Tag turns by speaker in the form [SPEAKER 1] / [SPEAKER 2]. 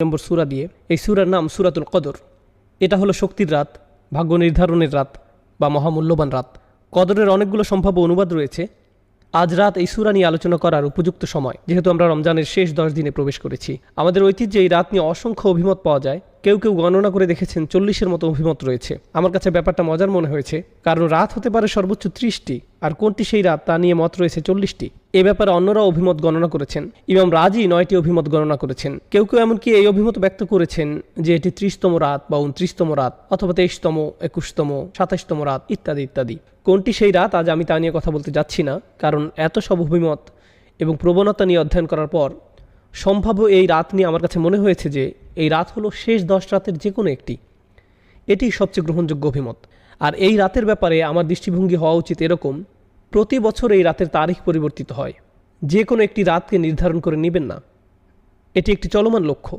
[SPEAKER 1] নম্বর সূরা দিয়ে। এই সূরার নাম সূরাতুল কদর। এটা হলো শক্তির রাত, ভাগ্য নির্ধারণের রাত বা মহামূল্যবান রাত। কদরের অনেকগুলো সম্ভাব্য অনুবাদ রয়েছে। আজ রাত এই সূরা নিয়ে আলোচনা করার উপযুক্ত সময়, যেহেতু আমরা রমজানের শেষ 10 দিনে প্রবেশ করেছি। আমাদের ঐতিহ্যে এই রাত নিয়ে অসংখ্য অভিমত পাওয়া যায়। কেউ কেউ গণনা করে দেখেছেন 40-এর মতো অভিমত রয়েছে। আমার কাছে ব্যাপারটা মজার মনে হয়েছে, কারণ রাত হতে পারে সর্বোচ্চ 30টি, আর কোনটি সেই রাত তা নিয়ে মত রয়েছে 40টি। এ ব্যাপারে অন্যরা অভিমত গণনা করেছেন। ইমাম রাজি 9টি অভিমত গণনা করেছেন। কেউ কেউ এমনকি এই অভিমত ব্যক্ত করেছেন যে এটি 30তম রাত বা 29তম রাত অথবা 23তম, 21তম, 27তম রাত ইত্যাদি ইত্যাদি। কোনটি সেই রাত আজ আমি তা নিয়ে কথা বলতে যাচ্ছি না, কারণ এত সব অভিমত এবং প্রবণতা নিয়ে অধ্যয়ন করার পর সম্ভাব্য এই রাত নিয়ে আমার কাছে মনে হয়েছে যে এই রাত হলো শেষ 10 রাতের যে কোনো একটি। এটি সবচেয়ে গ্রহণযোগ্য অভিমত। আর এই রাতের ব্যাপারে আমার দৃষ্টিভঙ্গি হওয়া উচিত এরকম, প্রতি বছর এই রাতের তারিখ পরিবর্তিত হয়। যে কোনো একটি রাতকে নির্ধারণ করে নেবেন না, এটি একটি চলমান লক্ষ্য।